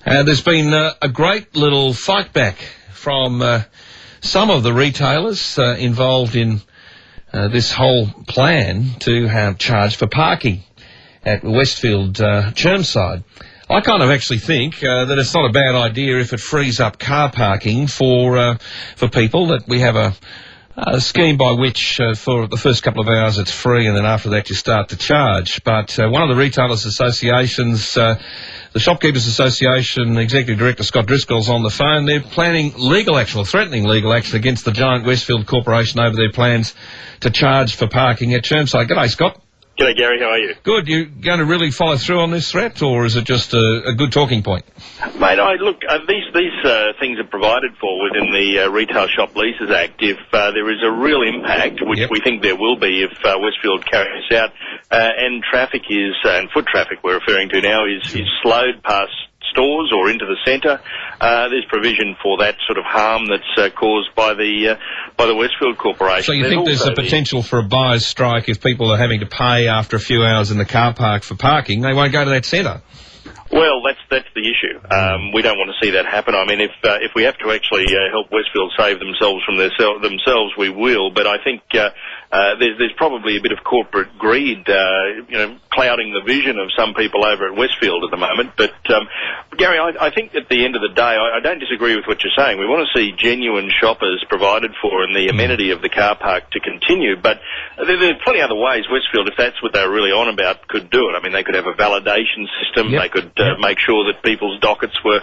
There's been a great little fight back from some of the retailers involved in this whole plan to have charge for parking at Westfield Chermside. I kind of actually think that it's not a bad idea if it frees up car parking for people, that we have a scheme by which for the first couple of hours it's free and then after that you start to charge. But one of the retailers' associations, the Shopkeepers Association Executive Director Scott Driscoll is on the phone. They're planning legal action, or threatening legal action against the giant Westfield Corporation over their plans to charge for parking at Chermside. G'day, Scott. G'day, Gary. How are you? Good. You going to really follow through on this threat, or is it just a good talking point? Mate, these things are provided for within the Retail Shop Leases Act. If there is a real impact, which we think there will be if Westfield carries out, and traffic is, and foot traffic we're referring to now, is slowed past stores or into the centre, there's provision for that sort of harm that's caused by the Westfield Corporation. So you think there's a potential for a buyer's strike if people are having to pay after a few hours in the car park for parking? They won't go to that centre. Well, that's the issue. We don't want to see that happen. I mean, if we have to actually help Westfield save themselves from themselves, we will. But I think there's probably a bit of corporate greed, clouding the vision of some people over at Westfield at the moment. But Gary, I think at the end of the day, I don't disagree with what you're saying. We want to see genuine shoppers provided for and the amenity of the car park to continue. But there's plenty of other ways Westfield, if that's what they're really on about, could do it. I mean, they could have a validation system. They could make sure that people's dockets were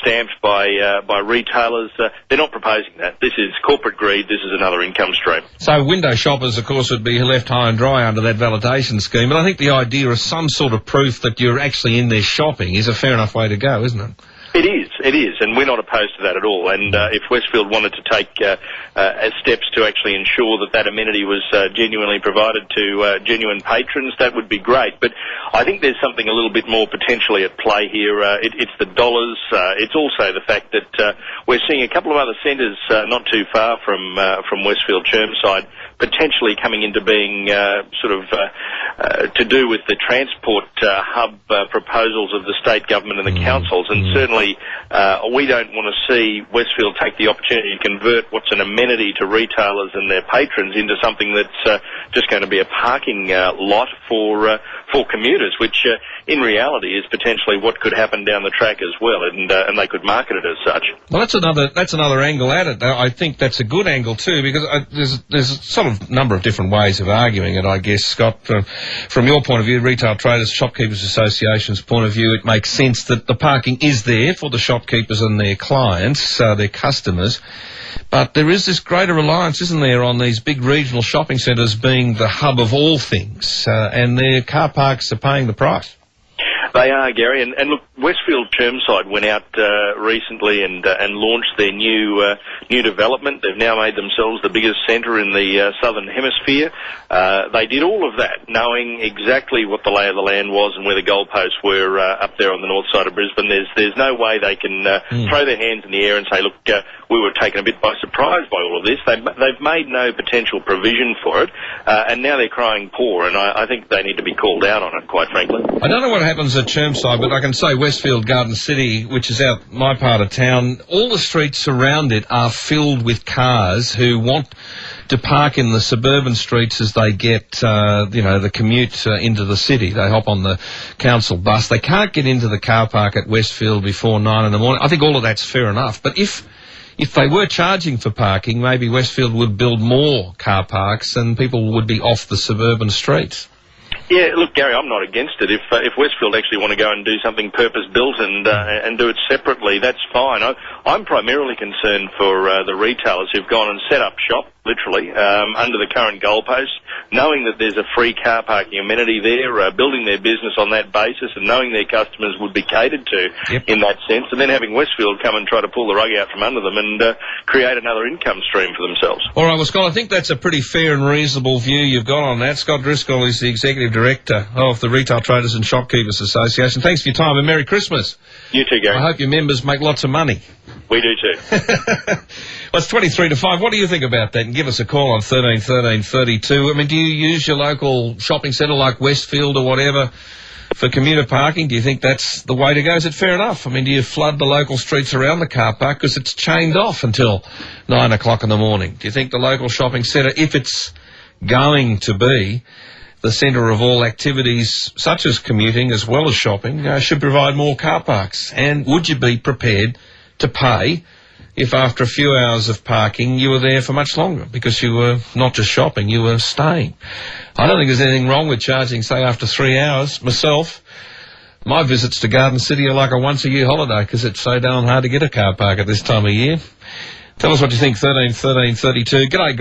stamped by retailers. They're not proposing that. This is corporate greed. This is another income stream. So window shoppers, of course, would be left high and dry under that validation scheme. But I think the idea of some sort of proof that you're actually in there shopping is a fair enough way to go, isn't it? It is, and we're not opposed to that at all. And if Westfield wanted to take steps to actually ensure that amenity was genuinely provided to genuine patrons, that would be great. But I think there's something a little bit more potentially at play here. It's the dollars. It's also the fact that we're seeing a couple of other centres not too far from Westfield Chermside potentially coming into being to do with the transport hub proposals of the state government and the councils. And certainly we don't want to see Westfield take the opportunity to convert what's an amenity to retailers and their patrons into something that's just going to be a parking lot for commuters, which in reality is potentially what could happen down the track as well, and they could market it as such. Well, that's another angle at it. I think that's a good angle too, because there's a sort of number of different ways of arguing it, I guess, Scott. From your point of view, Retail Traders Shopkeepers Association's point of view, it makes sense that the parking is there for the shopkeepers and their clients, their customers. But there is this greater reliance, isn't there, on these big regional shopping centres being the hub of all things, and their car parks are paying the price. They are, Gary, and look, Westfield Chermside went out recently and launched their new development. They've now made themselves the biggest centre in the southern hemisphere. They did all of that knowing exactly what the lay of the land was and where the goalposts were up there on the north side of Brisbane. There's no way they can throw their hands in the air and say, look, we were taken a bit by surprise by all of this. They've made no potential provision for it, and now they're crying poor, and I think they need to be called out on it, quite frankly. I don't know what happens at Chermside, but I can say Westfield Garden City, which is out my part of town, all the streets around it are filled with cars who want to park in the suburban streets as they get, the commute into the city. They hop on the council bus. They can't get into the car park at Westfield before 9 in the morning. I think all of that's fair enough. But if they were charging for parking, maybe Westfield would build more car parks and people would be off the suburban streets. Yeah, look, Gary, I'm not against it. If Westfield actually want to go and do something purpose-built and do it separately, that's fine. I'm primarily concerned for the retailers who've gone and set up shop, literally, under the current goalposts, knowing that there's a free car parking amenity there, building their business on that basis and knowing their customers would be catered to in that sense, and then having Westfield come and try to pull the rug out from under them and create another income stream for themselves. All right, well, Scott, I think that's a pretty fair and reasonable view you've got on that. Scott Driscoll is the Executive Director of the Retail Traders and Shopkeepers Association. Thanks for your time and Merry Christmas. You too, Gary. I hope your members make lots of money. We do too. Well, it's 23 to 5. What do you think about that? And give us a call on 13 13 32. I mean, do you use your local shopping centre like Westfield or whatever for commuter parking? Do you think that's the way to go? Is it fair enough? I mean, do you flood the local streets around the car park because it's chained off until 9 o'clock in the morning? Do you think the local shopping centre, if it's going to be the centre of all activities such as commuting as well as shopping, should provide more car parks? And would you be prepared to pay if after a few hours of parking you were there for much longer because you were not just shopping, you were staying? I don't think there's anything wrong with charging, say, after 3 hours. Myself, my visits to Garden City are like a once-a-year holiday because it's so darn hard to get a car park at this time of year. Tell us what you think, 13 13 32. G'day, Grant.